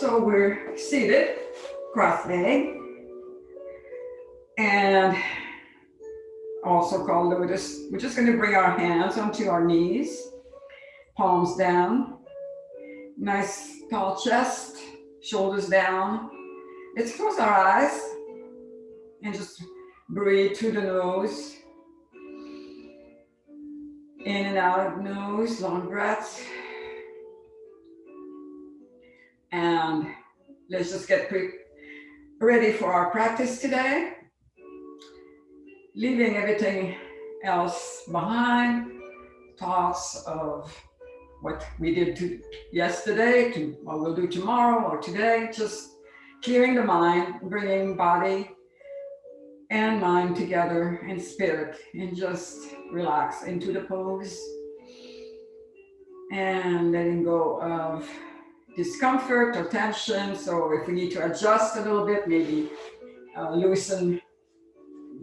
So we're seated, cross-legged, and also called lotus. We're just going to bring our hands onto our knees, palms down, nice tall chest, shoulders down. Let's close our eyes and just breathe through the nose. In and out of the nose, long breaths. And let's just get ready for our practice today. Leaving everything else behind, thoughts of what we did yesterday, to what we'll do tomorrow or today, just clearing the mind, bringing body and mind together and spirit, and just relax into the pose and letting go of discomfort or tension. So if we need to adjust a little bit, maybe loosen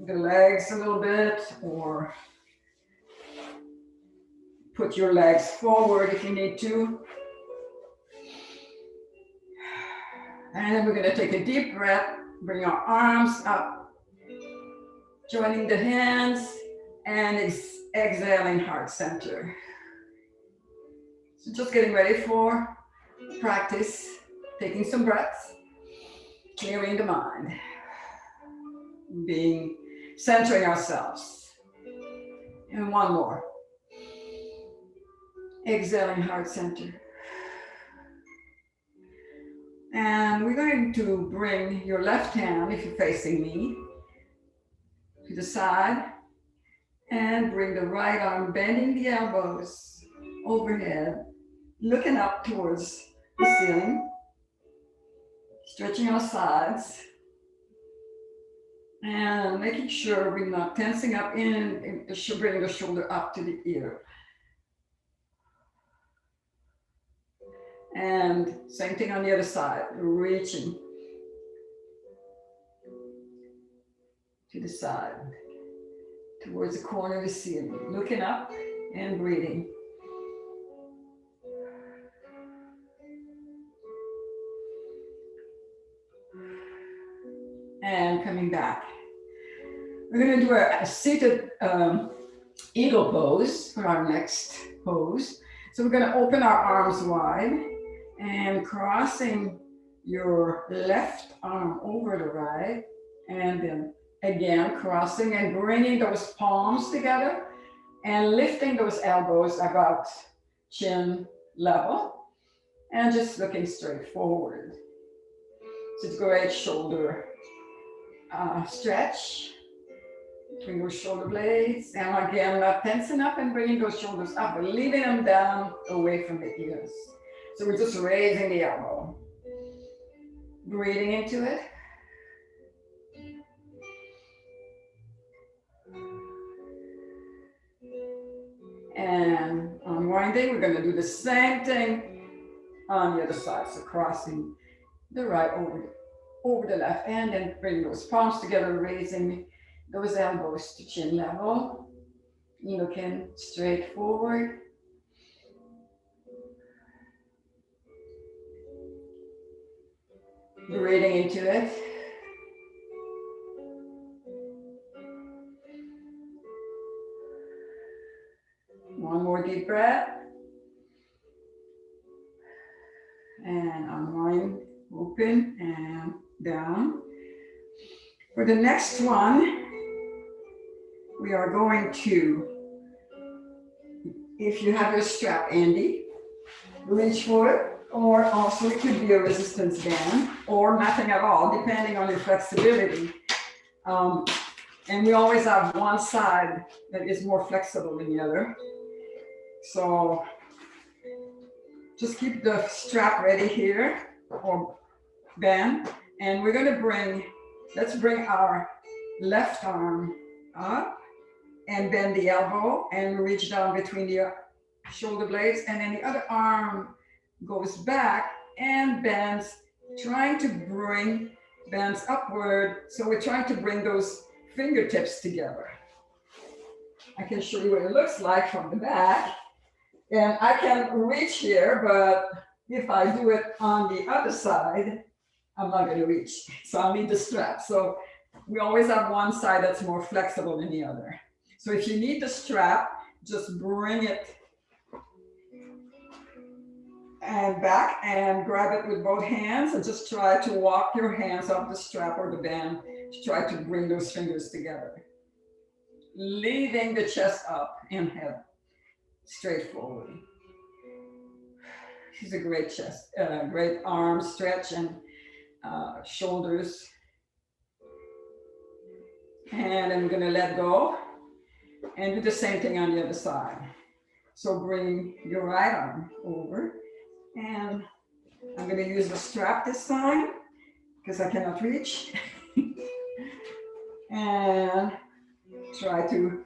the legs a little bit, or put your legs forward if you need to. And then we're going to take a deep breath, bring our arms up, joining the hands, and exhaling heart center. So just getting ready for practice, taking some breaths, clearing the mind, centering ourselves. And one more. Exhaling heart center. And we're going to bring your left hand, if you're facing me, to the side, and bring the right arm, bending the elbows overhead, looking up towards the ceiling, stretching our sides, and making sure we're not tensing up in, bringing the shoulder up to the ear. And same thing on the other side, reaching to the side, towards the corner of the ceiling, looking up and breathing. And coming back. We're going to do a seated eagle pose for our next pose. So we're going to open our arms wide and crossing your left arm over the right, and then again crossing and bringing those palms together and lifting those elbows about chin level and just looking straight forward. So it's great shoulder stretch between those shoulder blades, and again not tensing up and bringing those shoulders up, but leaving them down away from the ears. So we're just raising the elbow, breathing into it. And unwinding, we're going to do the same thing on the other side. So crossing the right over the left, and then bring those palms together, raising those elbows to chin level, looking straight forward. Breathing into it. One more deep breath. And unwind, open and down. For the next one, we are going to, if you have your strap handy, reach for it, or also it could be a resistance band, or nothing at all, depending on your flexibility. And we always have one side that is more flexible than the other. So just keep the strap ready here, or band, and we're going to let's bring our left arm up and bend the elbow and reach down between the shoulder blades, and then the other arm goes back and bends, bends upward. So we're trying to bring those fingertips together. I can show you what it looks like from the back. And I can reach here, but if I do it on the other side, I'm not going to reach. So I'll need the strap. So we always have one side that's more flexible than the other. So if you need the strap, just bring it and back and grab it with both hands and just try to walk your hands up the strap or the band to try to bring those fingers together. Leaving the chest up and head straight forward. She's a great chest, great arm stretch and shoulders. And I'm gonna let go and do the same thing on the other side. So bring your right arm over and I'm gonna use the strap this time because I cannot reach. And try to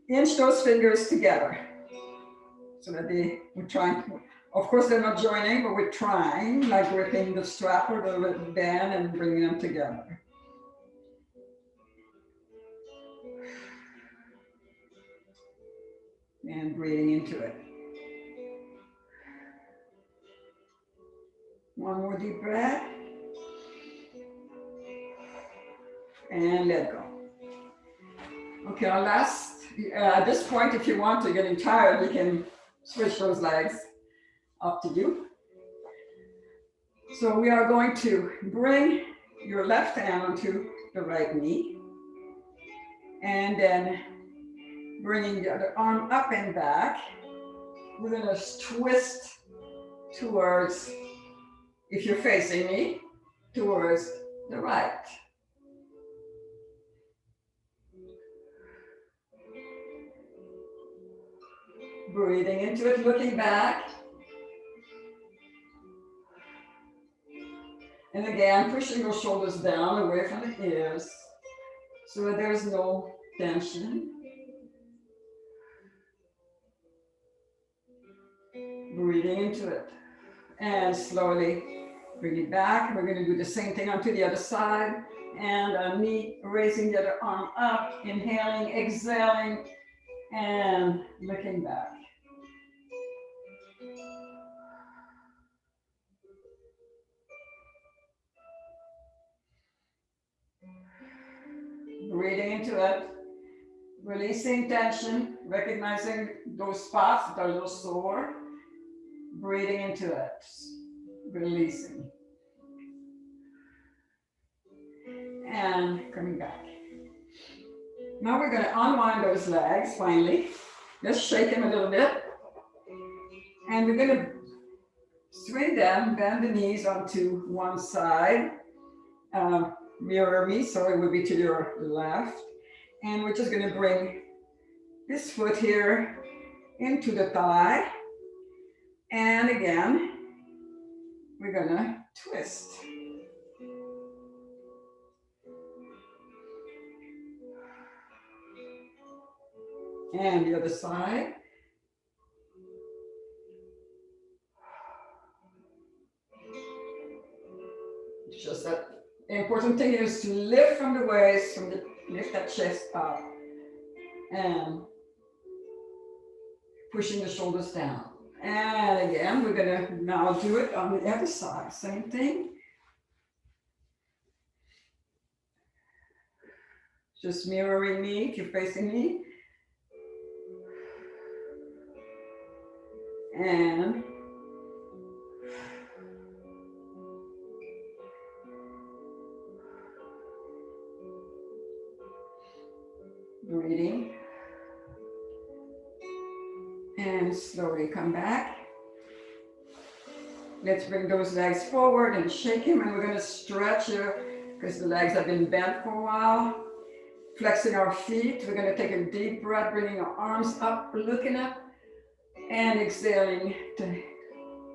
inch those fingers together so that we're trying, of course they're not joining, but we're trying, like gripping the strap or the band and bringing them together. And breathing into it. One more deep breath. And let go. Okay, our last, at this point, if you want to, getting tired, you can switch those legs, up to you. So we are going to bring your left hand onto the right knee. And then bringing the other arm up and back. We're gonna twist towards, if you're facing me, towards the right. Breathing into it, looking back. And again, pushing your shoulders down away from the ears so that there's no tension. Breathing into it. And slowly bring it back. We're going to do the same thing onto the other side. And knee, raising the other arm up, inhaling, exhaling, and looking back. Breathing into it, releasing tension, recognizing those spots that are a little sore. Breathing into it, releasing. And coming back. Now we're going to unwind those legs finally. Just shake them a little bit. And we're going to swing them, bend the knees onto one side. Mirror me, so it would be to your left. And we're just going to bring this foot here into the thigh. And again, we're going to twist. And the other side. It's just that the important thing is to lift from the waist, lift that chest up, and pushing the shoulders down. And again, we're gonna now do it on the other side. Same thing. Just mirroring me if you're facing me. And breathing. And slowly come back. Let's bring those legs forward and shake them. And we're going to stretch here because the legs have been bent for a while. Flexing our feet. We're going to take a deep breath, bringing our arms up, looking up. And exhaling, to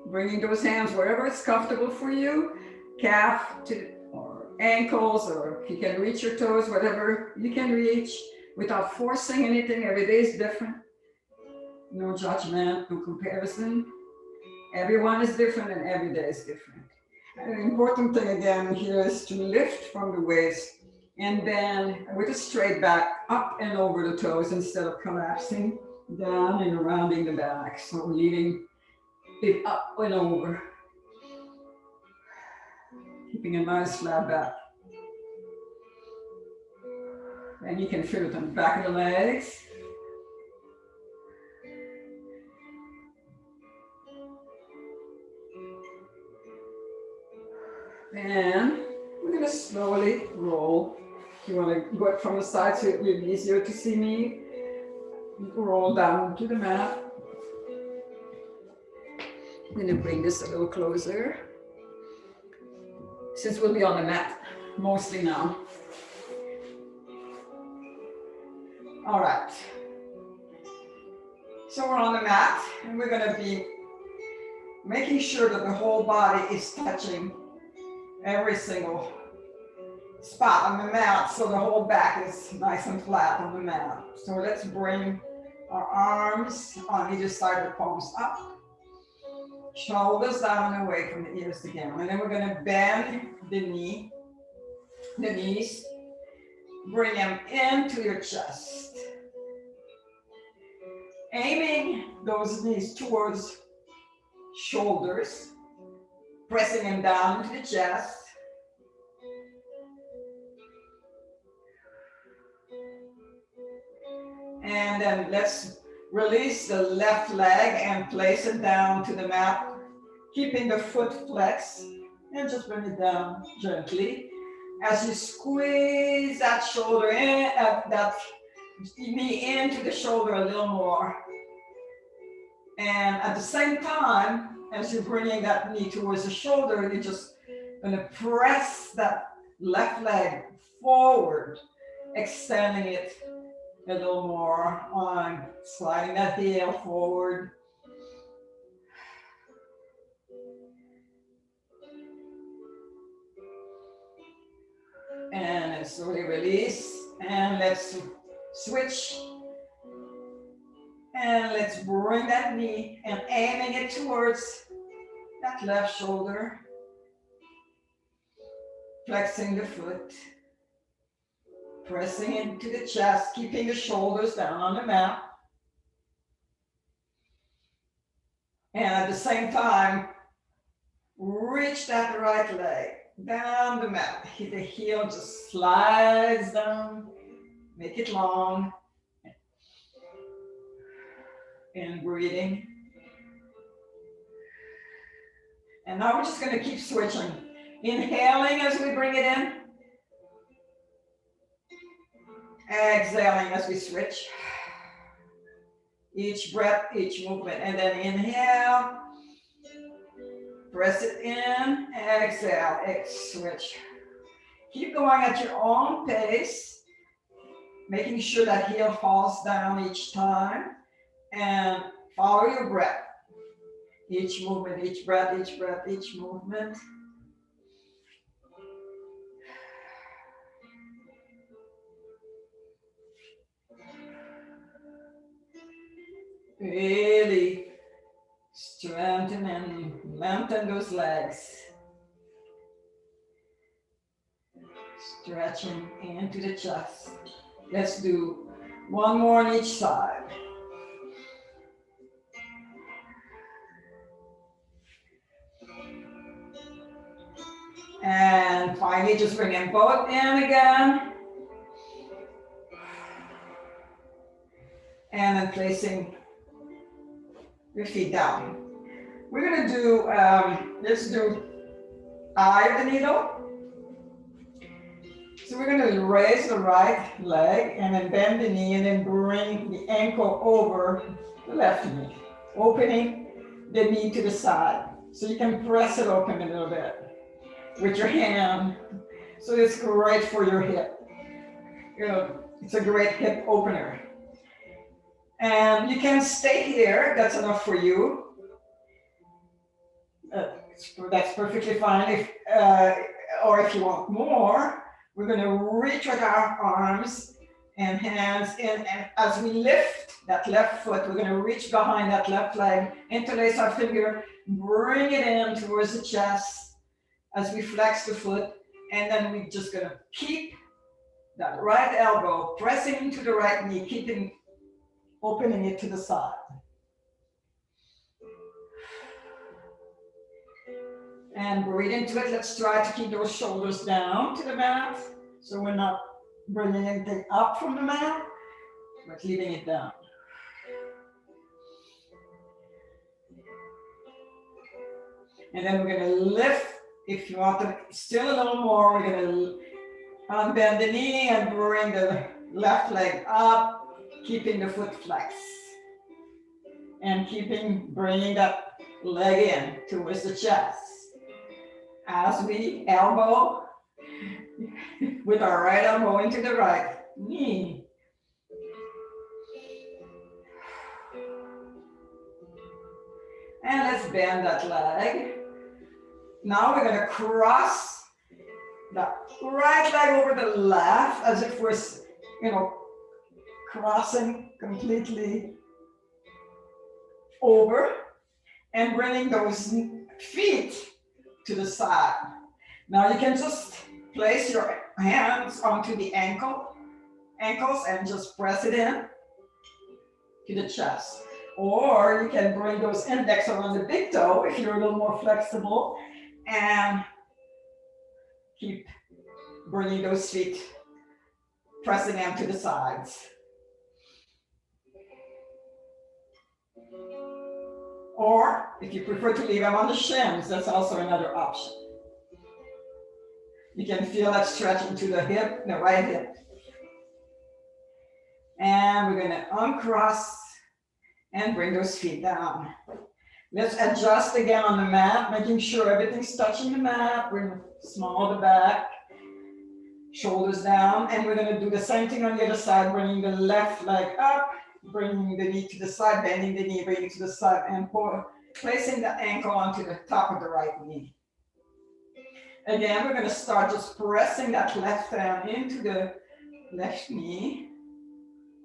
bringing those hands wherever it's comfortable for you. Calf to or ankles, or if you can reach your toes, whatever you can reach without forcing anything. Every day is different. No judgment, no comparison. Everyone is different and every day is different. And the important thing again here is to lift from the waist and then with a straight back up and over the toes instead of collapsing down and rounding the back. So leaving it up and over. Keeping a nice flat back. And you can feel it on the back of the legs. And we're going to slowly roll. If you want to go it from the side so it will be easier to see me, roll down to the mat. I'm going to bring this a little closer, since we'll be on the mat mostly now. All right. So we're on the mat, and we're going to be making sure that the whole body is touching every single spot on the mat, so the whole back is nice and flat on the mat. So let's bring our arms on either side, the palms up, shoulders down and away from the ears again. And then we're going to bend the knees, bring them into your chest, aiming those knees towards shoulders, pressing them down into the chest. And then let's release the left leg and place it down to the mat, keeping the foot flexed, and just bring it down gently. As you squeeze that shoulder in, that knee into the shoulder a little more. And at the same time, as you're bringing that knee towards the shoulder, you're just going to press that left leg forward, extending it a little more on, sliding that heel forward. And slowly release, and let's switch. And let's bring that knee and aiming it towards that left shoulder, flexing the foot, pressing into the chest, keeping the shoulders down on the mat. And at the same time, reach that right leg down the mat. The heel just slides down, make it long. And breathing. And now we're just going to keep switching. Inhaling as we bring it in. Exhaling as we switch. Each breath, each movement. And then inhale. Press it in. Exhale. Switch. Keep going at your own pace. Making sure that heel falls down each time. And follow your breath. Each movement, each breath, each movement. Really strengthen and lengthen those legs. Stretching into the chest. Let's do one more on each side. And finally, just bring them both in again. And then placing your feet down. We're going to do, let's do eye of the needle. So we're going to raise the right leg and then bend the knee and then bring the ankle over the left knee, opening the knee to the side. So you can press it open a little bit with your hand. So it's great for your hip. You know, it's a great hip opener. And you can stay here, that's enough for you. That's perfectly fine. Or if you want more, we're going to reach with our arms and hands in, and as we lift that left foot, we're going to reach behind that left leg, interlace our finger, bring it in towards the chest as we flex the foot, and then we're just going to keep that right elbow pressing into the right knee, opening it to the side. And breathe into it. Let's try to keep those shoulders down to the mat. So we're not bringing anything up from the mat, but leaving it down. And then we're going to lift. If you want to, still a little more, we're going to unbend the knee and bring the left leg up, keeping the foot flexed. And bringing that leg in towards the chest. As we elbow with our right elbow into the right knee. And let's bend that leg. Now we're going to cross the right leg over the left as if we're, crossing completely over and bringing those feet to the side. Now you can just place your hands onto the ankles and just press it in to the chest. Or you can bring those index around the big toe if you're a little more flexible and keep bringing those feet, pressing them to the sides. Or if you prefer to leave them on the shins, that's also another option. You can feel that stretch into the hip, the right hip. And we're going to uncross and bring those feet down. Let's adjust again on the mat, making sure everything's touching the mat. Bring small the back, shoulders down. And we're going to do the same thing on the other side, bringing the left leg up, bringing the knee to the side, bending the knee, bringing it to the side, and placing the ankle onto the top of the right knee. Again, we're going to start just pressing that left hand into the left knee,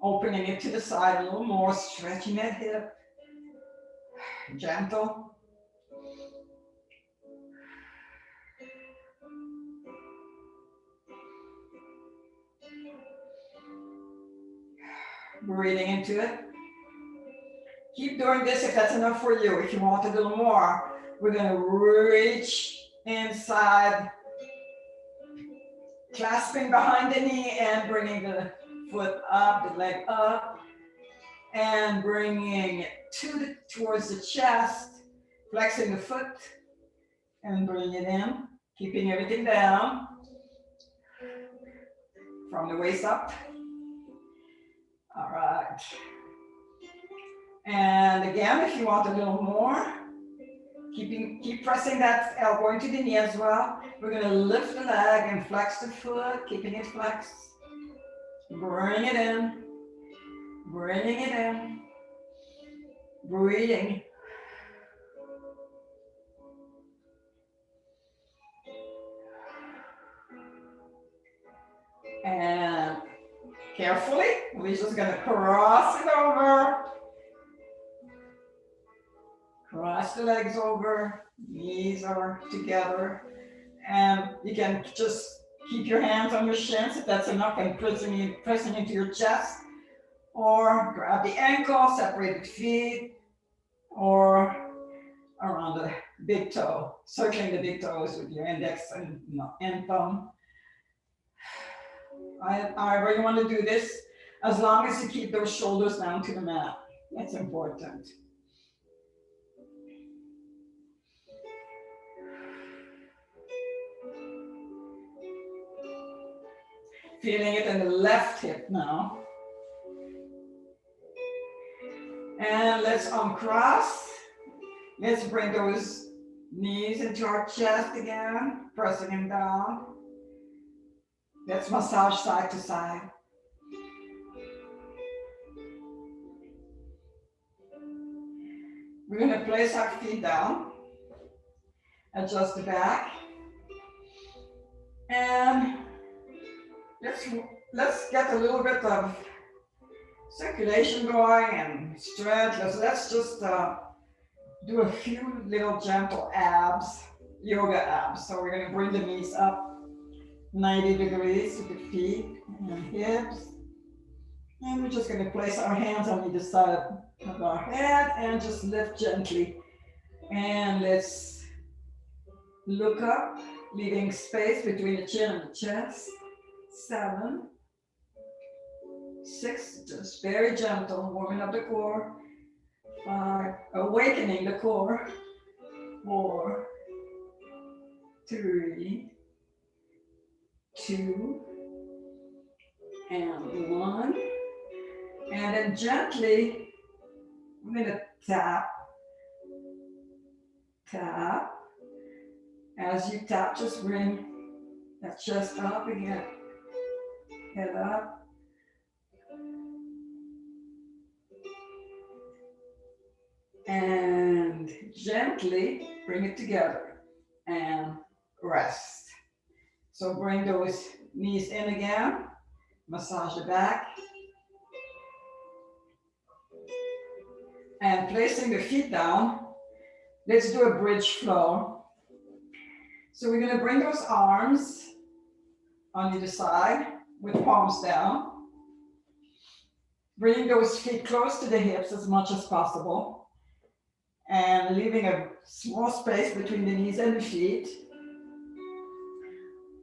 opening it to the side a little more, stretching that hip, gentle. Breathing into it. Keep doing this if that's enough for you. If you want a little more, we're going to reach inside, clasping behind the knee and bringing the foot up, the leg up, and bringing it towards the chest, flexing the foot and bringing it in, keeping everything down from the waist up. All right. And again, if you want a little more, keep pressing that elbow into the knee as well. We're going to lift the leg and flex the foot, keeping it flexed. Bring it in, bringing it in, breathing. And carefully, we're just going to cross it over. Cross the legs over, knees are together. And you can just keep your hands on your shins if that's enough and pressing into your chest. Or grab the ankle, separate the feet, or around the big toe, circling the big toes with your index and thumb. However you want to do this, as long as you keep those shoulders down to the mat. That's important. Feeling it in the left hip now. And let's uncross. Let's bring those knees into our chest again, pressing them down. Let's massage side to side. We're going to place our feet down, adjust the back, and let's get a little bit of circulation going and stretch. Let's just do a few little gentle abs, yoga abs. So we're going to bring the knees up 90 degrees with the feet and hips. And we're just going to place our hands on either side of our head and just lift gently. And let's Look up, leaving space between the chin and the chest. 7, 6, just very gentle, warming up the core. 5, awakening the core. 4, 3, 2, and 1. And then gently, I'm gonna tap. As you tap, just bring that chest up again. Head up. And gently bring it together and rest. So bring those knees in again. Massage the back. And placing the feet down, let's do a bridge flow. So we're going to bring those arms on either side with palms down. Bringing those feet close to the hips as much as possible. And leaving a small space between the knees and the feet.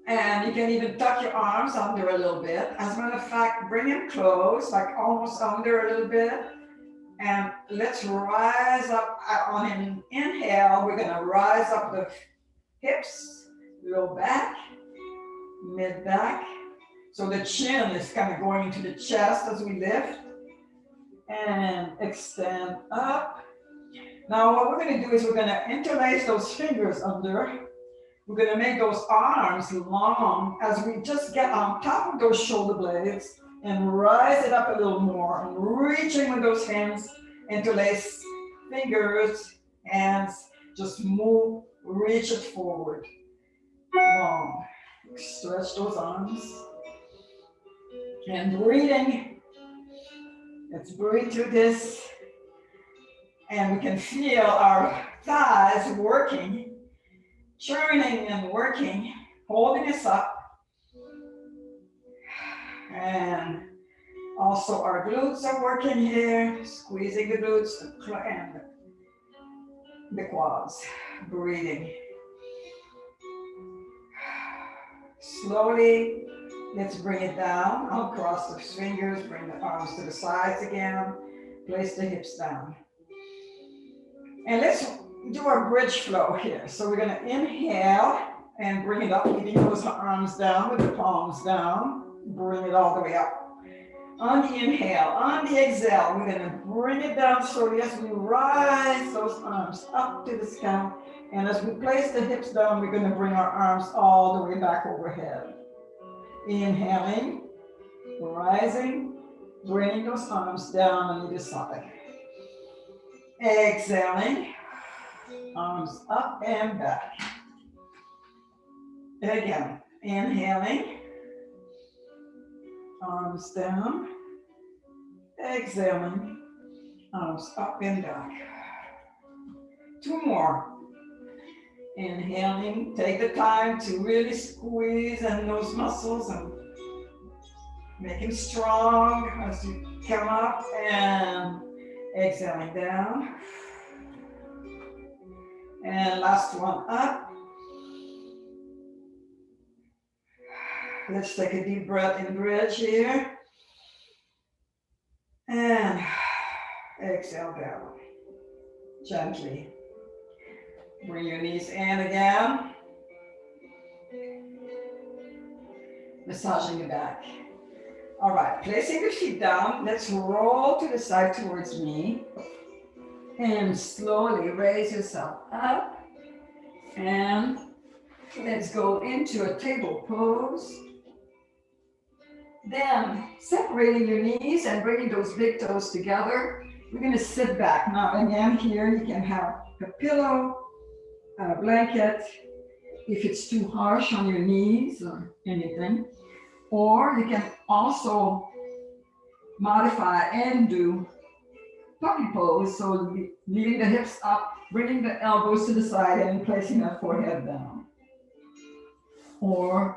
And you can even tuck your arms under a little bit. As a matter of fact, bring them close, like almost under a little bit. And let's rise up on an inhale. We're going to rise up the hips, low back, mid back. So the chin is kind of going into the chest as we lift. And extend up. Now what we're going to do is we're going to interlace those fingers under. We're going to make those arms long as we just get on top of those shoulder blades and rise it up a little more. And reaching with those hands, interlace fingers, hands, just move, reach it forward. Long. Stretch those arms. And breathing. Let's breathe through this. And we can feel our thighs working, churning and working, holding us up. And also our glutes are working here, squeezing the glutes and the quads. Breathing. Slowly, let's bring it down. I'll cross the fingers, bring the arms to the sides again. Place the hips down. And let's do our bridge flow here. So we're gonna inhale and bring it up, leaving those arms down with the palms down. Bring it all the way up. On the inhale, on the exhale, we're gonna bring it down slowly as we rise those arms up to the sky. And as we place the hips down, we're gonna bring our arms all the way back overhead. Inhaling, rising, bringing those arms down on either side. Exhaling, arms up and back. Again, inhaling, arms down. Exhaling, arms up and back. 2 more. Inhaling, take the time to really squeeze in those muscles and make them strong as you come up, and exhaling down. And last one up. Let's take a deep breath in bridge here. And exhale down. Gently. Bring your knees in again. Massaging the back. All right, placing the feet down, let's roll to the side towards me. And slowly raise yourself up. And let's go into a table pose. Then separating your knees and bringing those big toes together. We're gonna sit back. Now again, here you can have a pillow, a blanket, if it's too harsh on your knees or anything. Or you can also modify and do puppy pose. So leaving the hips up, bringing the elbows to the side and placing that forehead down. Or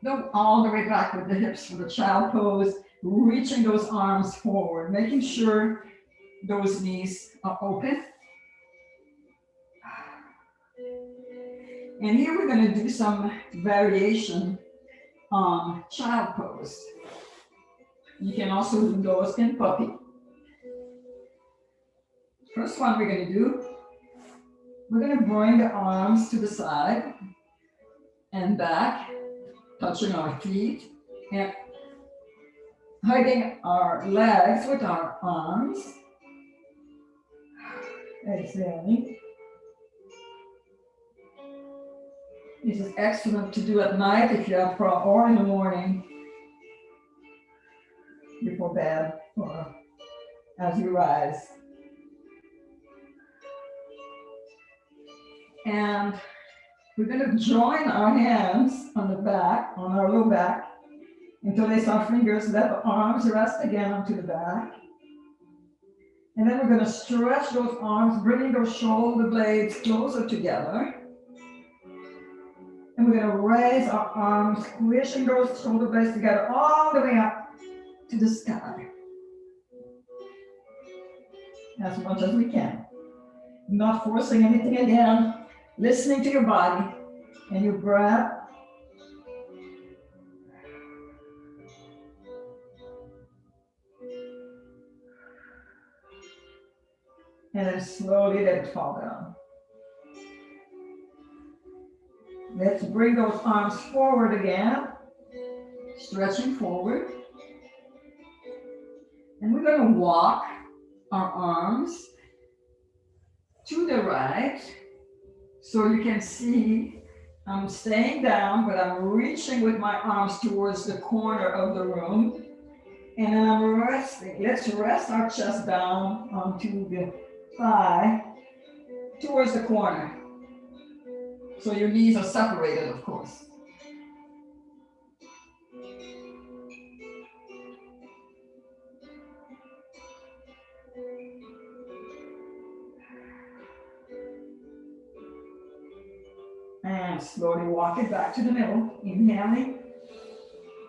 go all the way back with the hips for the child pose, reaching those arms forward, making sure those knees are open. And here we're going to do some variation on child pose. You can also do those in puppy. First one we're going to do, we're going to bring the arms to the side and back, touching our feet and hugging our legs with our arms. Exhaling. This is excellent to do at night if you have problem, or in the morning before bed or as you rise. And we're going to join our hands on the back, on our low back, interlace our fingers, let the arms rest again onto the back. And then we're going to stretch those arms, bringing those shoulder blades closer together. And we're going to raise our arms, squishing those shoulder blades together all the way up to the sky. As much as we can. Not forcing anything again. Listening to your body and your breath. And then slowly let it fall down. Let's bring those arms forward again, stretching forward. And we're going to walk our arms to the right. So you can see I'm staying down, but I'm reaching with my arms towards the corner of the room. And then I'm resting. Let's rest our chest down onto the thigh towards the corner. So your knees are separated, of course. And slowly walk it back to the middle. Inhaling.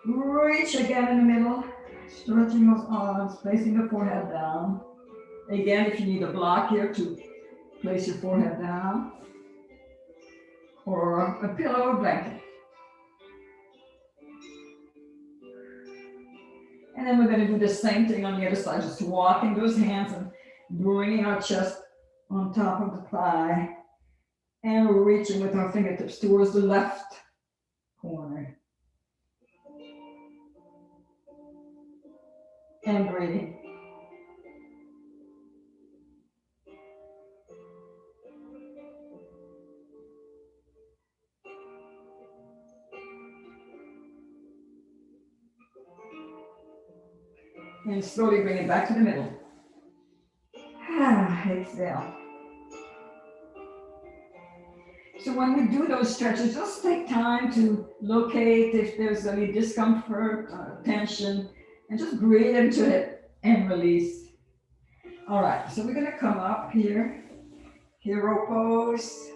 Reach again in the middle. Stretching those arms, placing the forehead down. Again, if you need a block here to place your forehead down. Or a pillow or blanket. And then we're going to do the same thing on the other side, just walking those hands and bringing our chest on top of the thigh. And we're reaching with our fingertips towards the left corner. And breathing. And slowly bring it back to the middle. Exhale. So when we do those stretches, just take time to locate if there's any discomfort, tension, and just breathe into it and release. All right, so we're going to come up here, hero pose.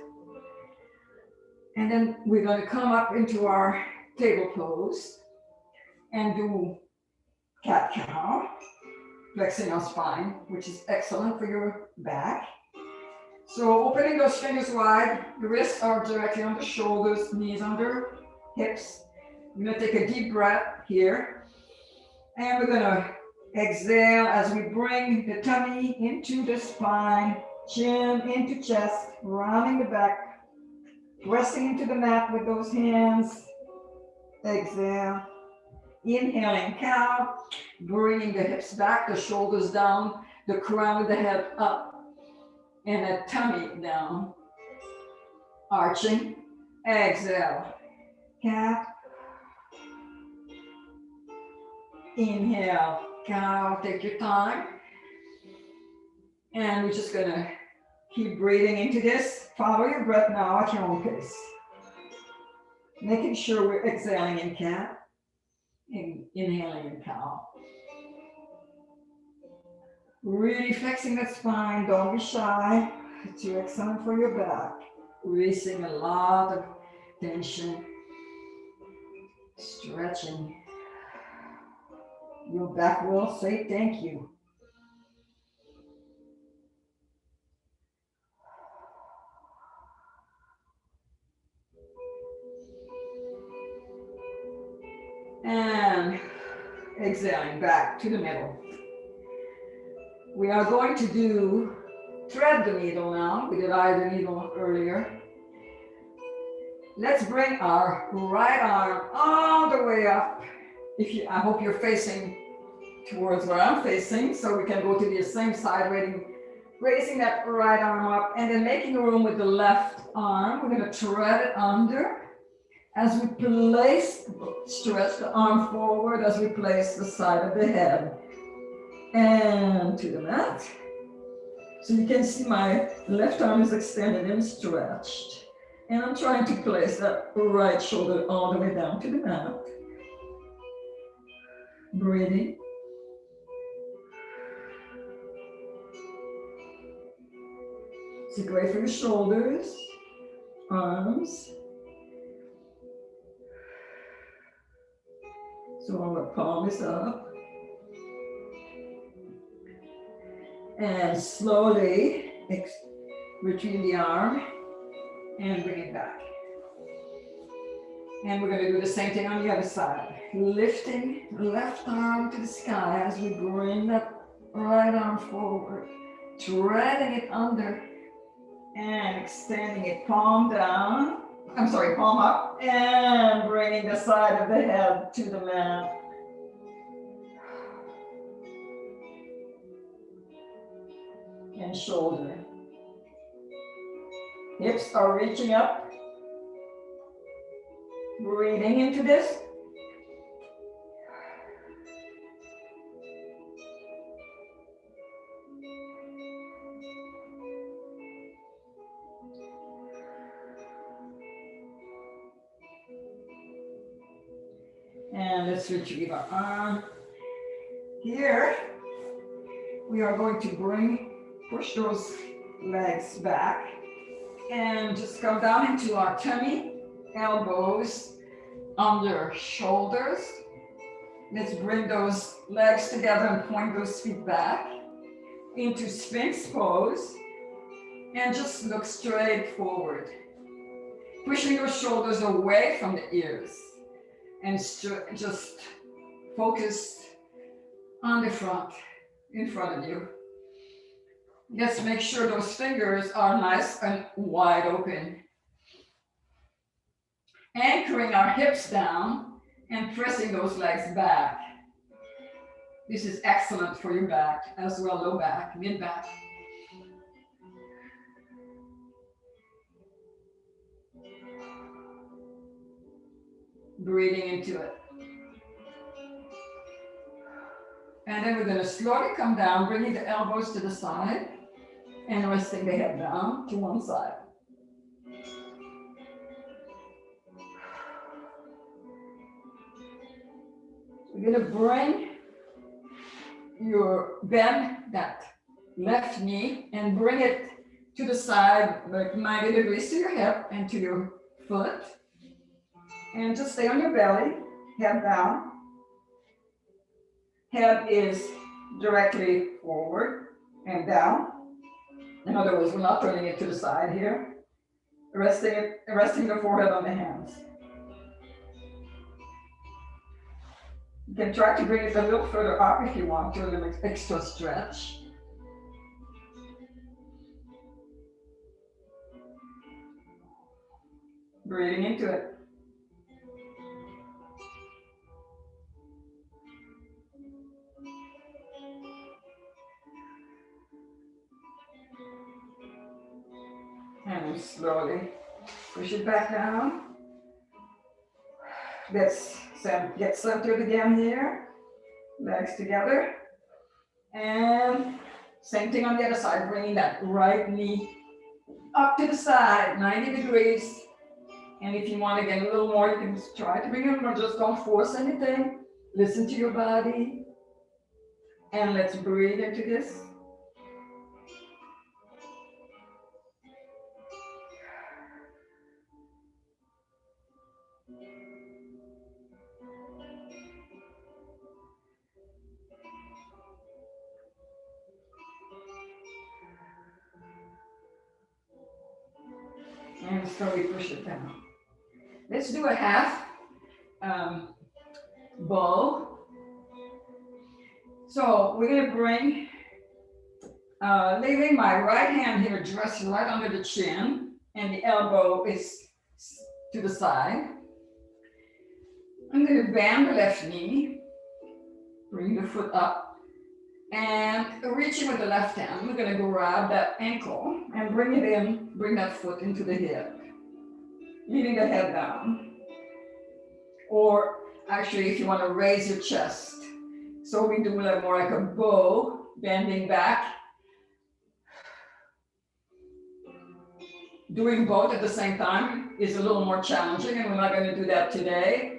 And then we're going to come up into our table pose and do cat-cow, flexing our spine, which is excellent for your back. So opening those fingers wide, the wrists are directly on the shoulders, knees under hips. I'm going to take a deep breath here. And we're going to exhale as we bring the tummy into the spine, chin into chest, rounding the back, pressing into the mat with those hands. Exhale. Inhaling cow, bringing the hips back, the shoulders down, the crown of the head up. And the tummy down, arching, exhale, cat, inhale, cow, take your time. And we're just gonna keep breathing into this. Follow your breath now at your own pace. Making sure we're exhaling in cat, and inhaling in cow. Really flexing that spine, don't be shy. It's excellent for your back. Releasing a lot of tension. Stretching. Your back will say thank you. And exhaling back to the middle. We are going to do thread the needle now. We did eye the needle earlier. Let's bring our right arm all the way up. I hope you're facing towards where I'm facing, so we can go to the same side, raising that right arm up, and then making room with the left arm. We're going to thread it under as we stretch the arm forward as we place the side of the head and to the mat. So you can see my left arm is extended and stretched. And I'm trying to place that right shoulder all the way down to the mat. Breathing. So great for your shoulders, arms. So our palm is up. And slowly retrieve the arm and bring it back. And we're going to do the same thing on the other side. Lifting the left arm to the sky as we bring that right arm forward. Threading it under and extending it, palm down. Palm up, and bringing the side of the head to the mat. And shoulder. Hips are reaching up. Breathing into this. And let's retrieve our arm. Here, we are going to push those legs back and just come down into our tummy, elbows under shoulders. Let's bring those legs together and point those feet back into Sphinx pose and just look straight forward. Pushing your shoulders away from the ears. And just focus on the front, in front of you. Just make sure those fingers are nice and wide open. Anchoring our hips down and pressing those legs back. This is excellent for your back, as well low back, mid back. Breathing into it. And then we're going to slowly come down, bringing the elbows to the side and resting the head down to one side. We're going to bend that left knee and bring it to the side, like 90 degrees to your hip and to your foot. And just stay on your belly, head down. Head is directly forward and down. In other words, we're not turning it to the side here. Resting the forehead on the hands. You can try to bring it a little further up if you want to, a little extra stretch. Breathing into it. And slowly push it back down. Let's get centered again here. Legs together. And same thing on the other side, bringing that right knee up to the side, 90 degrees. And if you want to get a little more, you can just try to bring it, but just don't force anything. Listen to your body. And let's breathe into this. And slowly push it down. Let's do a half bow. So we're gonna bring, leaving my right hand here dressed right under the chin, and the elbow is to the side. I'm gonna bend the left knee, bring the foot up, and reaching with the left hand, we're gonna grab that ankle and bring it in, bring that foot into the hip, leaving the head down. Or actually, if you wanna raise your chest. So we do like more like a bow, bending back. Doing both at the same time is a little more challenging, and we're not gonna do that today.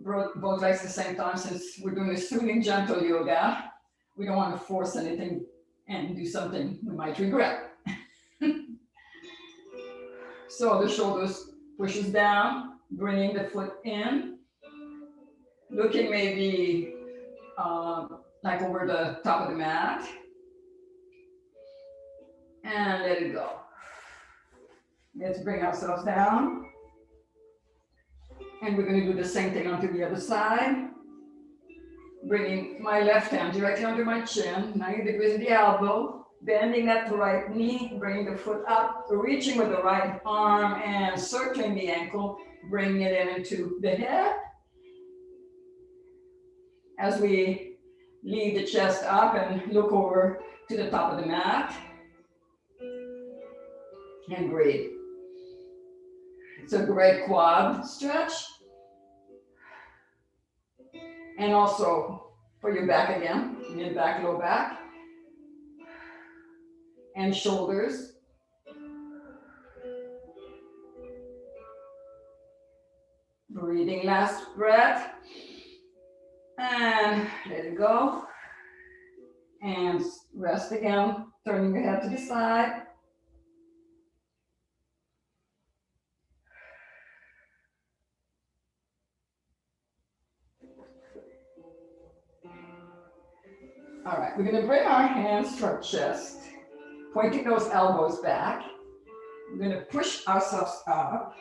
Both legs at the same time, since we're doing a soothing, gentle yoga. We don't want to force anything and do something we might regret. So the shoulders pushes down, bringing the foot in, looking maybe like over the top of the mat, and let it go. Let's bring ourselves down. And we're going to do the same thing onto the other side. Bringing my left hand directly under my chin, 90 degrees in the elbow, bending that right knee, bringing the foot up, reaching with the right arm and circling the ankle, bringing it in into the hip. As we lead the chest up and look over to the top of the mat. And breathe. It's a great quad stretch. And also for your back again, mid back, low back. And shoulders. Breathing, last breath. And let it go. And rest again, turning your head to the side. All right, we're gonna bring our hands to our chest, pointing those elbows back. We're gonna push ourselves up,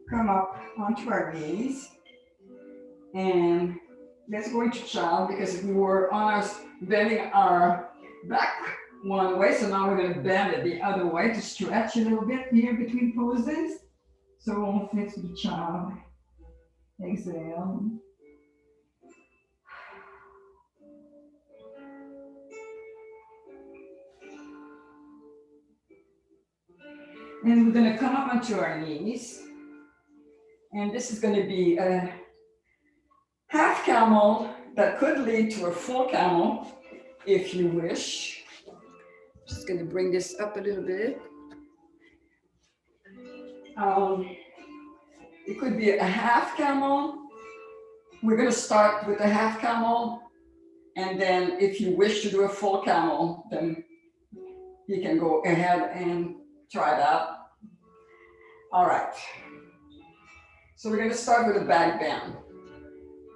come up onto our knees, and let's go into child, because we were on our, bending our back one way, so now we're gonna bend it the other way to stretch a little bit here between poses. So let's do child. Exhale. And we're going to come up onto our knees. And this is going to be a half camel that could lead to a full camel if you wish. Just going to bring this up a little bit. It could be a half camel. We're going to start with a half camel. And then if you wish to do a full camel, then you can go ahead and try that. All right. So we're going to start with a back bend.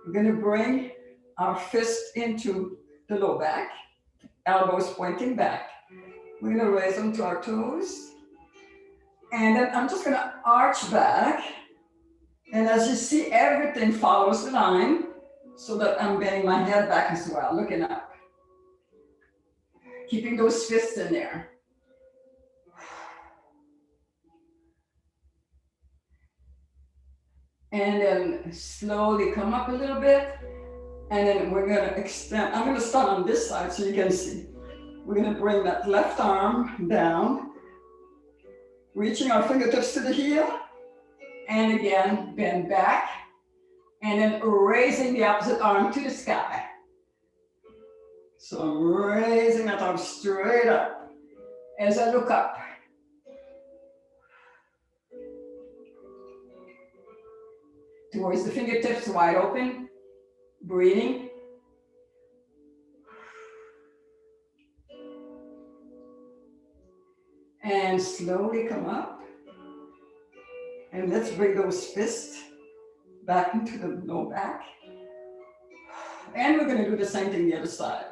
We're going to bring our fist into the low back, elbows pointing back. We're going to raise them to our toes. And then I'm just going to arch back. And as you see, everything follows the line so that I'm bending my head back as well, looking up. Keeping those fists in there. And then slowly come up a little bit. And then we're going to extend. I'm going to start on this side so you can see. We're going to bring that left arm down, reaching our fingertips to the heel. And again, bend back. And then raising the opposite arm to the sky. So I'm raising that arm straight up as I look up. Towards the fingertips, wide open, breathing. And slowly come up. And let's bring those fists back into the low back. And we're going to do the same thing the other side.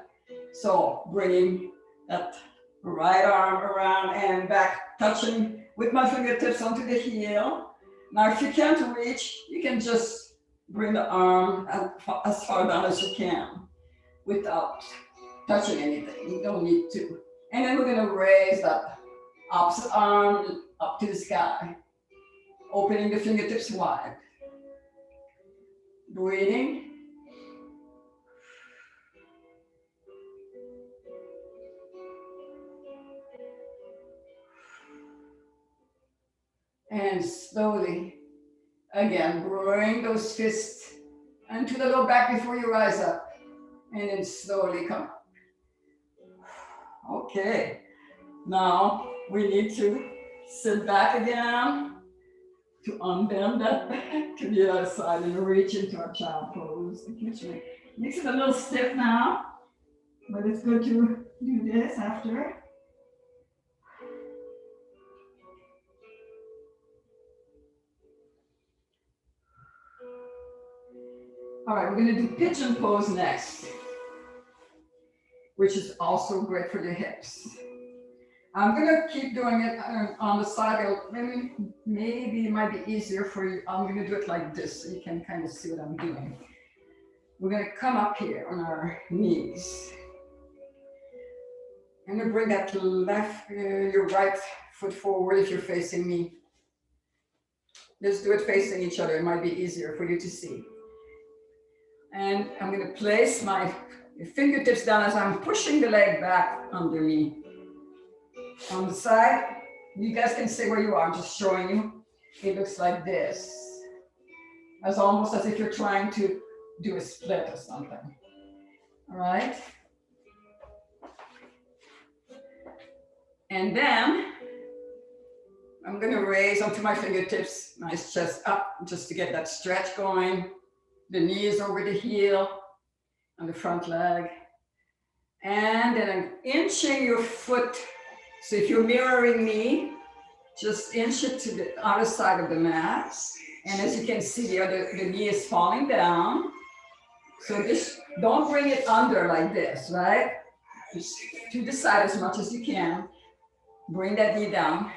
So bringing that right arm around and back, touching with my fingertips onto the heel. Now, if you can't reach, you can just Bring the arm as far down as you can without touching anything. You don't need to. And then we're gonna raise that opposite arm up to the sky, opening the fingertips wide. Breathing. And slowly, again, bring those fists into the low back before you rise up. And then slowly come up. Okay, now we need to sit back again to unbend that back to the other side and reach into our child pose. Makes it a little stiff now, but it's good to do this after. All right, we're gonna do pigeon pose next, which is also great for your hips. I'm gonna keep doing it on the side. Maybe it might be easier for you. I'm gonna do it like this so you can kind of see what I'm doing. We're gonna come up here on our knees. I'm gonna bring that your right foot forward if you're facing me. Let's do it facing each other. It might be easier for you to see. And I'm gonna place my fingertips down as I'm pushing the leg back under me. On the side, you guys can say where you are, I'm just showing you. It looks like this. As almost as if you're trying to do a split or something. All right? And then I'm gonna raise onto my fingertips, nice chest up, just to get that stretch going. The knees over the heel on the front leg. And then I'm inching your foot. So if you're mirroring me, just inch it to the other side of the mat. And as you can see, the knee is falling down. So just don't bring it under like this, right? Just to the side as much as you can. Bring that knee down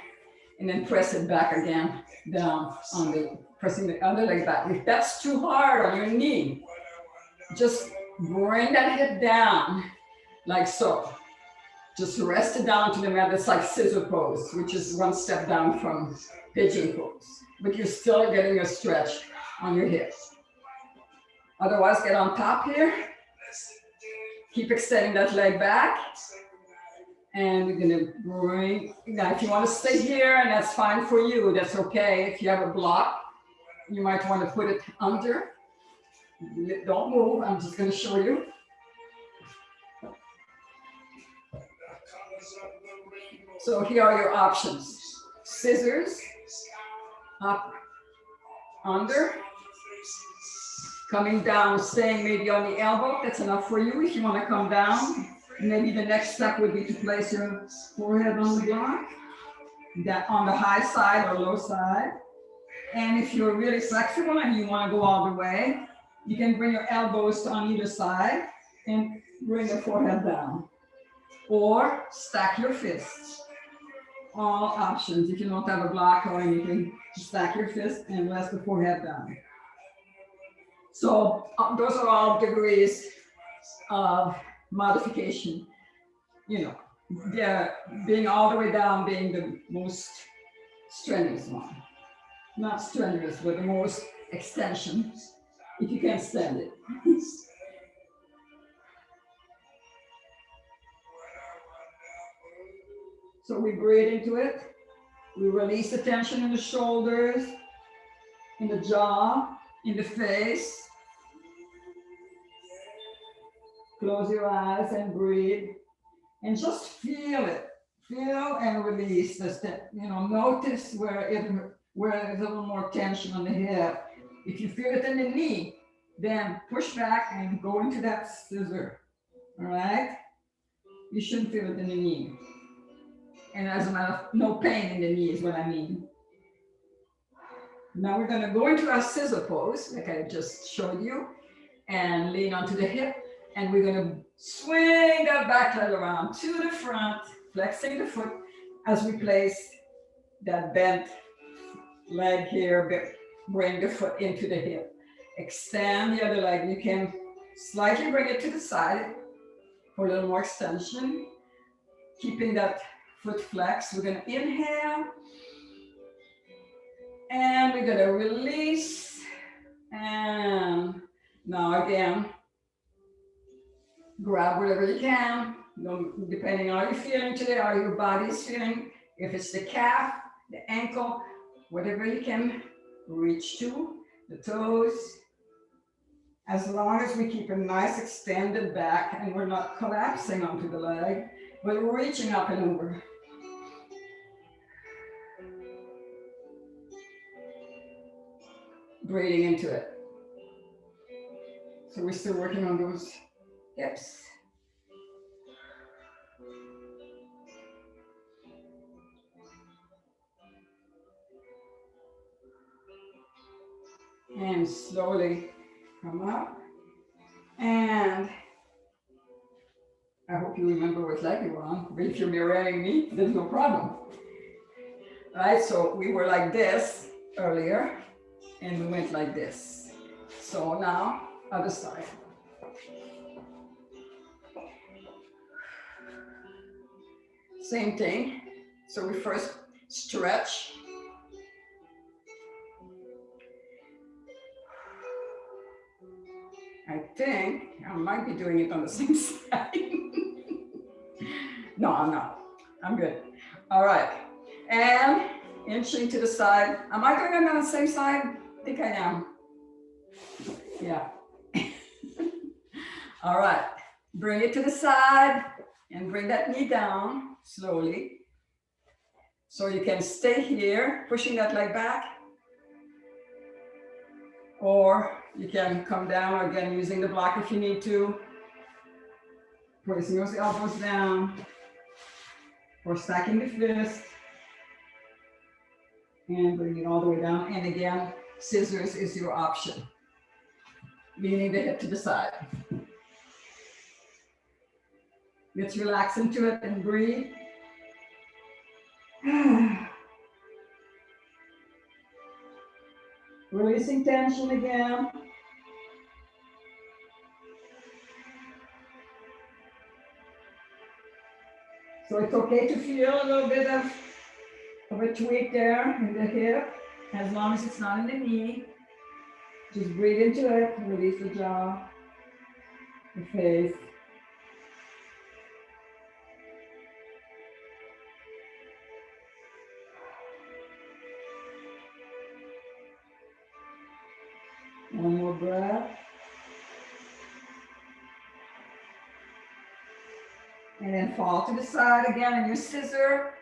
and then press it back again down on pressing the other leg back. If that's too hard on your knee, just bring that hip down like so. Just rest it down to the mat. It's like scissor pose, which is one step down from pigeon pose. But you're still getting a stretch on your hips. Otherwise, get on top here. Keep extending that leg back. And we're gonna bring, now if you wanna stay here, and that's fine for you, that's okay. If you have a block, you might wanna put it under. Don't move, I'm just gonna show you. So here are your options. Scissors, up, under, coming down, staying maybe on the elbow, that's enough for you. If you wanna come down, maybe the next step would be to place your forehead on the block, that on the high side or low side. And if you're really flexible and you wanna go all the way, you can bring your elbows on either side and bring the forehead down. Or stack your fists. All options. If you don't have a block or anything, stack your fist and rest the forehead down. So those are all degrees of modification. You know, being all the way down being the most strenuous one. Not strenuous, but the most extension, if you can stand it. So we breathe into it. We release the tension in the shoulders, in the jaw, in the face. Close your eyes and breathe. And just feel it. Feel and release. Notice where there's a little more tension on the hip. If you feel it in the knee, then push back and go into that scissor. All right? You shouldn't feel it in the knee. And as a matter of no pain in the knee is what I mean. Now we're going to go into our scissor pose, like I just showed you, and lean onto the hip. And we're going to swing that back leg around to the front, flexing the foot as we place that bent leg here, bring the foot into the hip. extend the other leg. You can slightly bring it to the side for a little more extension, keeping that foot flex. We're gonna inhale, and we're gonna release. And now again, grab whatever you can, depending on how you're feeling today, how your body's feeling. If it's the calf, the ankle, whatever you can reach to, the toes. As long as we keep a nice extended back and we're not collapsing onto the leg, but reaching up and over. Breathing into it. So we're still working on those hips. And slowly come up. And I hope you remember what leg you were on, but if you're mirroring me, there's no problem. Right, so we were like this earlier, and we went like this. So now, other side. Same thing. So we first stretch. I think I might be doing it on the same side. No, I'm not. I'm good. All right. And inching to the side. Am I doing it on the same side? I think I am. Yeah. All right. Bring it to the side and bring that knee down slowly. So you can stay here, pushing that leg back. Or you can come down again using the block if you need to. Placing those elbows down. Or stacking the fist. And bring it all the way down. And again, scissors is your option. Leaning the hip to the side. Let's relax into it and breathe. Releasing tension again. So it's okay to feel a little bit of a tweak there in the hip, as long as it's not in the knee. Just breathe into it, release the jaw, the face. One more breath. And then fall to the side again in your scissor.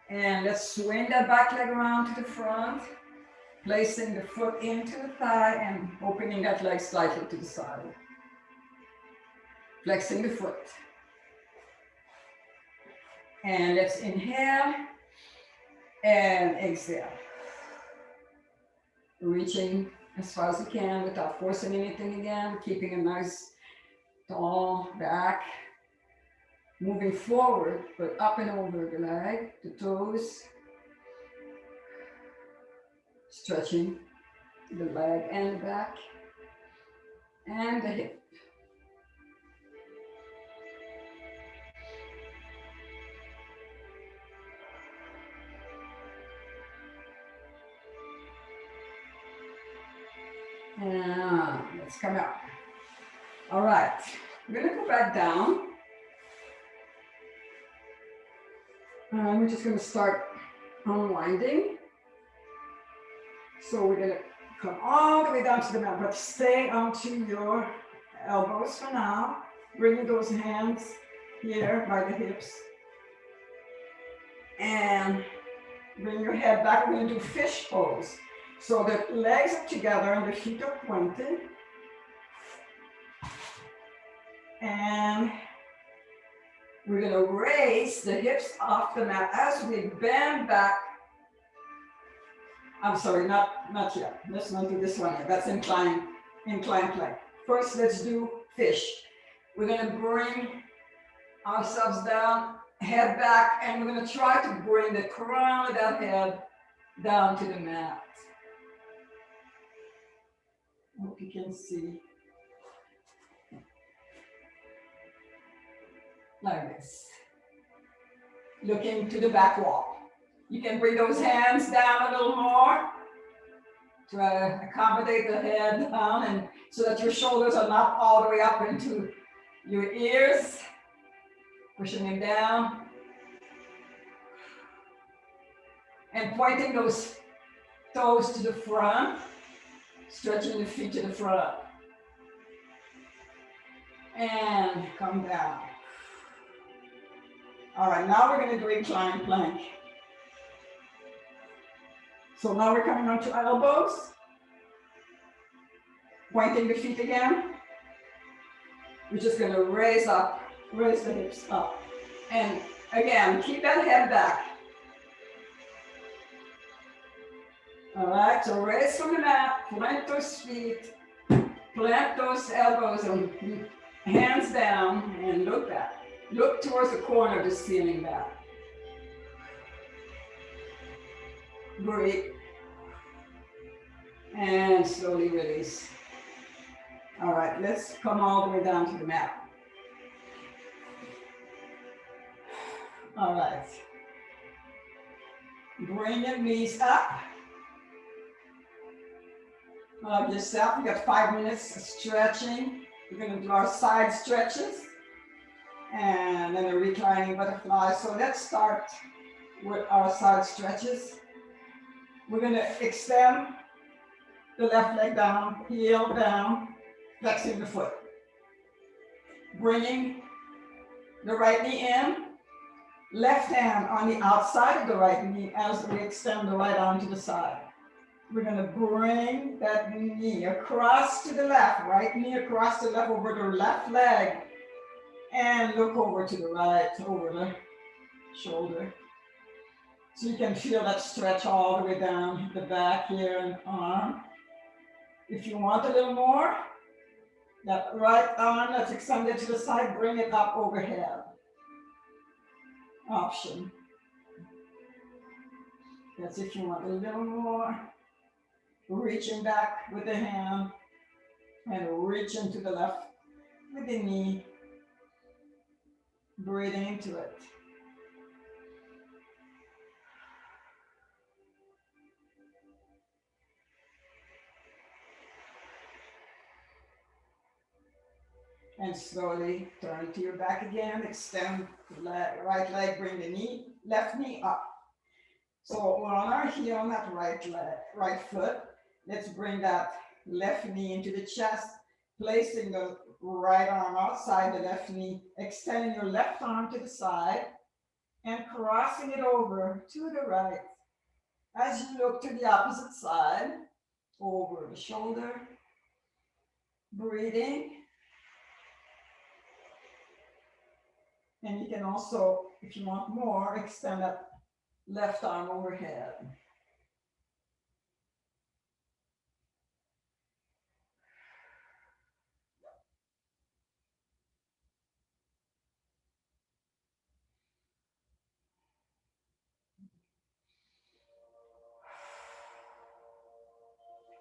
And let's swing that back leg around to the front. Placing the foot into the thigh and opening that leg slightly to the side. Flexing the foot. And let's inhale and exhale. Reaching as far as you can without forcing anything again, keeping a nice tall back. Moving forward, but up and over the leg, the toes. Stretching the leg and the back. And the hip. And let's come up. All right, we're gonna go back down. We're just gonna start unwinding. So we're gonna come all the way down to the mat, but stay onto your elbows for now. Bringing those hands here by the hips. And bring your head back. We're gonna do fish pose. So the legs are together and the feet are pointed. And we're gonna raise the hips off the mat as we bend back. I'm sorry, not yet. Let's not do this one yet. That's incline plank. First, let's do fish. We're gonna bring ourselves down, head back, and we're gonna try to bring the crown of that head down to the mat. Hope you can see. Like this. Looking to the back wall. You can bring those hands down a little more to accommodate the head down, and so that your shoulders are not all the way up into your ears. Pushing them down. And pointing those toes to the front. Stretching the feet to the front. And come down. All right, now we're going to do inclined plank. So now we're coming onto elbows. Pointing the feet again. We're just going to raise up, raise the hips up. And again, keep that head back. All right, so raise from the mat, plant those feet, plant those elbows and hands down and look back. Look towards the corner of the ceiling back. Breathe. And slowly release. All right, let's come all the way down to the mat. All right. Bring your knees up. Love yourself. We got 5 minutes of stretching. We're going to do our side stretches and then a reclining butterfly. So let's start with our side stretches. We're going to extend the left leg down, heel down, flexing the foot. Bringing the right knee in, left hand on the outside of the right knee as we extend the right arm to the side. We're going to bring that knee across to the left, right knee across the left over the left leg, and look over to the right, over the shoulder. So you can feel that stretch all the way down the back here and arm. If you want a little more, that right arm that's extended to the side, bring it up overhead. Option. That's if you want a little more. Reaching back with the hand and reaching to the left with the knee. Breathing into it. And slowly turn to your back again. Extend the right leg, bring the knee, left knee up. So we're on our heel on that right leg, right foot. Let's bring that left knee into the chest, placing the right arm outside the left knee, extending your left arm to the side and crossing it over to the right. As you look to the opposite side, over the shoulder, breathing. And you can also, if you want more, extend that left arm overhead.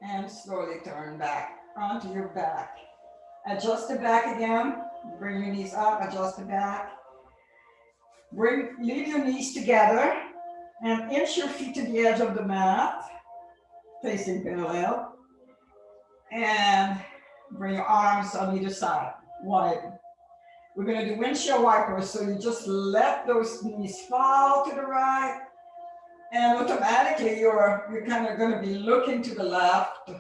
And slowly turn back onto your back. Adjust the back again. Bring your knees up, adjust the back. Leave your knees together and inch your feet to the edge of the mat, facing parallel. And bring your arms on either side, wide. We're going to do windshield wipers, so you just let those knees fall to the right, and automatically you're kind of going to be looking to the left,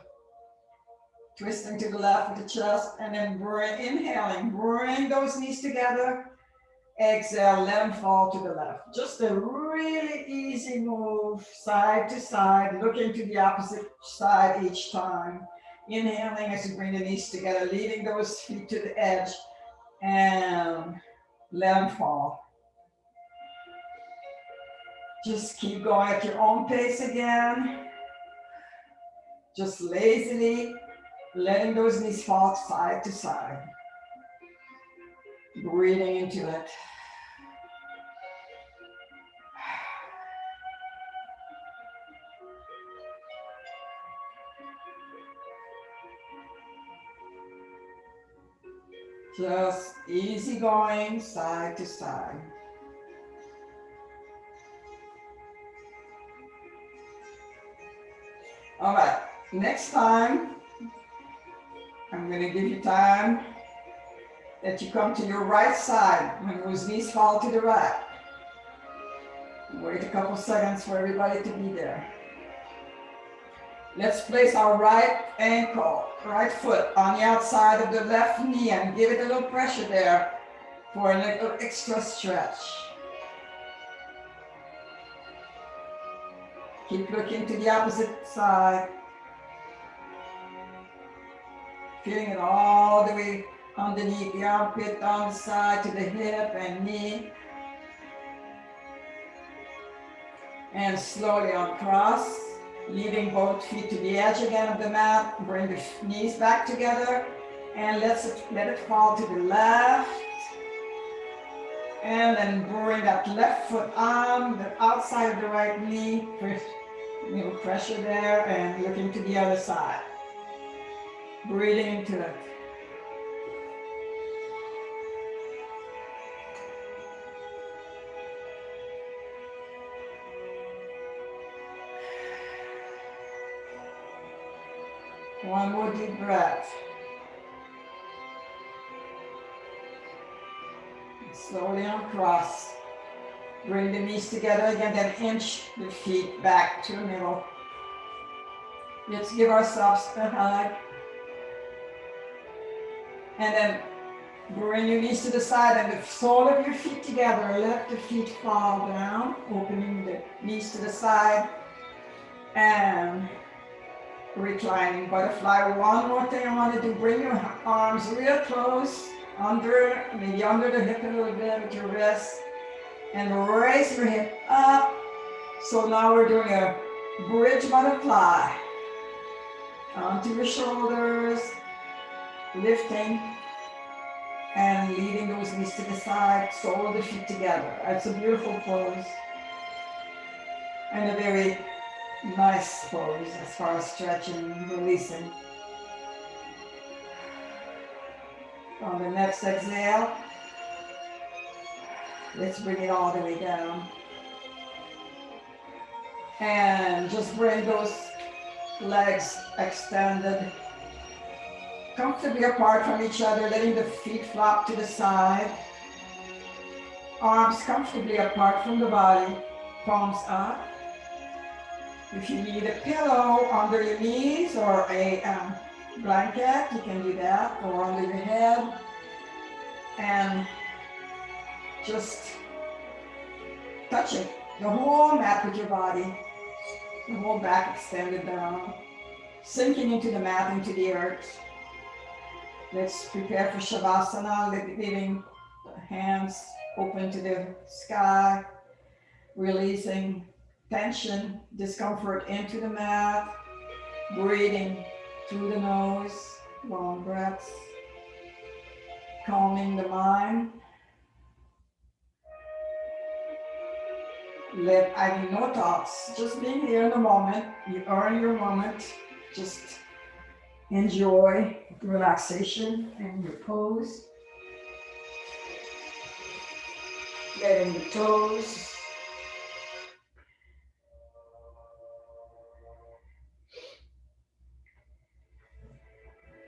twisting to the left with the chest, and then inhaling, bring those knees together. Exhale, let them fall to the left. Just a really easy move, side to side, looking to the opposite side each time. Inhaling as you bring the knees together, leading those feet to the edge, and let them fall. Just keep going at your own pace again. Just lazily letting those knees fall side to side. Breathing into it. Just easy going, side to side. All right, next time, I'm gonna give you time that you come to your right side when those knees fall to the right. Wait a couple seconds for everybody to be there. Let's place our right ankle, right foot on the outside of the left knee and give it a little pressure there for a little extra stretch. Keep looking to the opposite side. Feeling it all the way underneath the armpit, down the side to the hip and knee. And slowly uncross, leaving both feet to the edge again of the mat. Bring the knees back together and let it fall to the left. And then bring that left foot on the outside of the right knee. Pressure there and looking to the other side. Breathing into it. One more deep breath. Slowly uncross. Bring the knees together again, then inch the feet back to the middle. Let's give ourselves a hug. And then bring your knees to the side and the sole of your feet together. Let the feet fall down, opening the knees to the side. And reclining butterfly. One more thing I want to do, bring your arms real close, maybe under the hip a little bit with your wrist. And raise your hip up. So now we're doing a bridge butterfly. Onto your shoulders, lifting and leading those knees to the side, sole of the feet together. It's a beautiful pose and a very nice pose as far as stretching and releasing. On the next exhale, let's bring it all the way down. And just bring those legs extended comfortably apart from each other, letting the feet flop to the side. Arms comfortably apart from the body, palms up. If you need a pillow under your knees or a blanket, you can do that, or under your head. And just touching the whole mat with your body, the whole back extended down, sinking into the mat, into the earth. Let's prepare for Shavasana, leaving the hands open to the sky, releasing tension, discomfort into the mat, breathing through the nose, long breaths, calming the mind. Having no thoughts, just being here in the moment. You earn your moment. Just enjoy relaxation and your pose. Letting the toes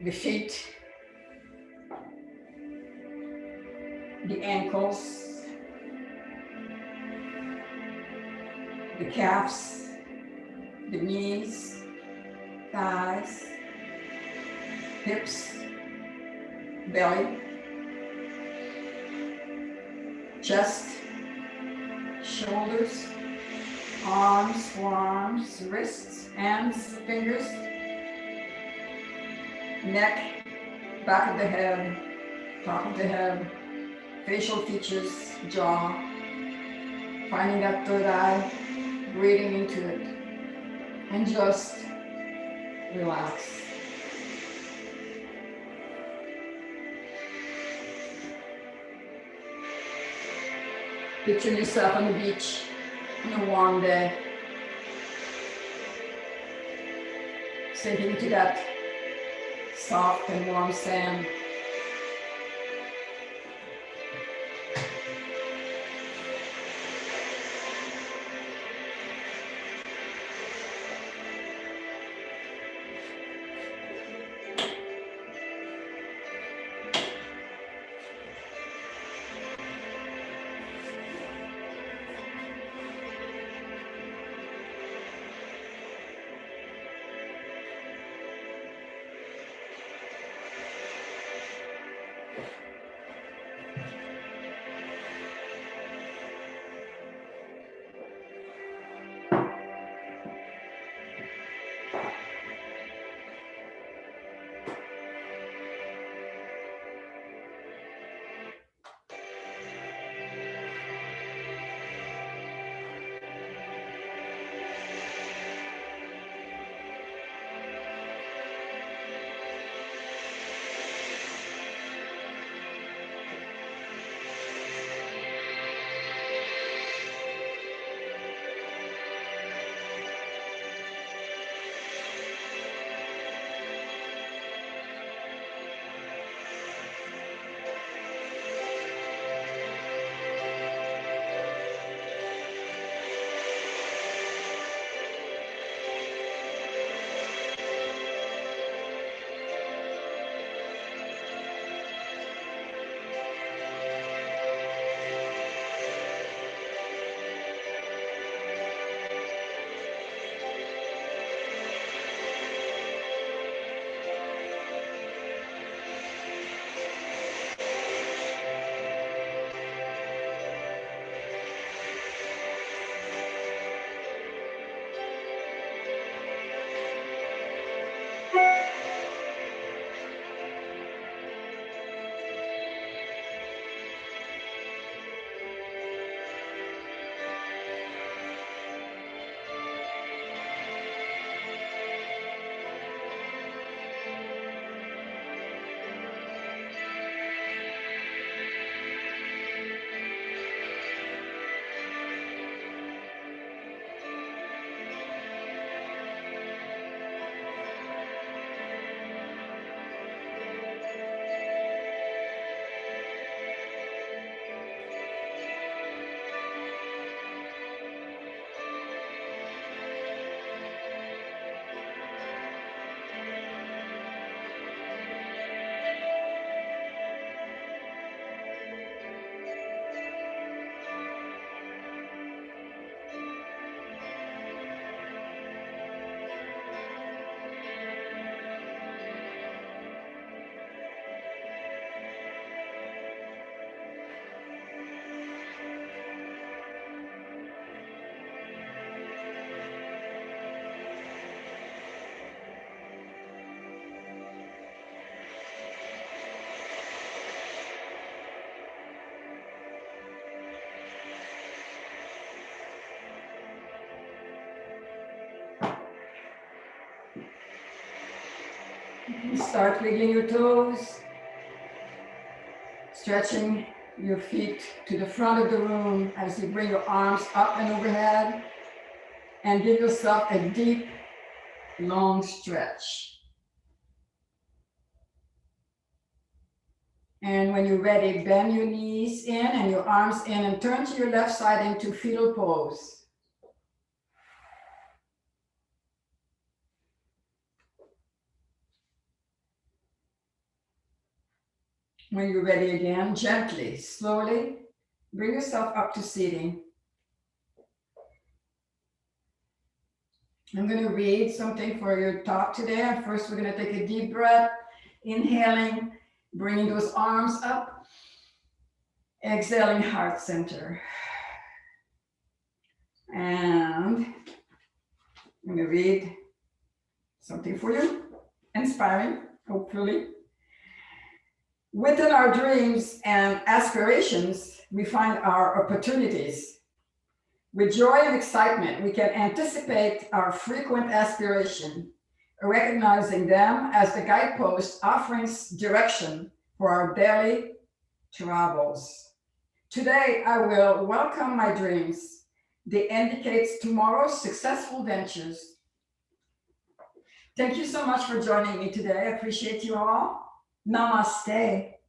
the feet, the ankles, the calves, the knees, thighs, hips, belly, chest, shoulders, arms, forearms, wrists, hands, fingers, neck, back of the head, top of the head, facial features, jaw, finding that third eye, breathing into it, and just relax. Picture yourself on the beach on a warm day, sinking into that soft and warm sand. Start wiggling your toes, stretching your feet to the front of the room as you bring your arms up and overhead, and give yourself a deep, long stretch. And when you're ready, bend your knees in and your arms in and turn to your left side into fetal pose. When you're ready again, gently, slowly, bring yourself up to seating. I'm going to read something for your talk today. First, we're going to take a deep breath, inhaling, bringing those arms up, exhaling, heart center. And I'm going to read something for you, inspiring, hopefully. Within our dreams and aspirations, we find our opportunities. With joy and excitement, we can anticipate our frequent aspiration, recognizing them as the guideposts offering direction for our daily travels. Today, I will welcome my dreams. They indicate tomorrow's successful ventures. Thank you so much for joining me today. I appreciate you all. Namaste.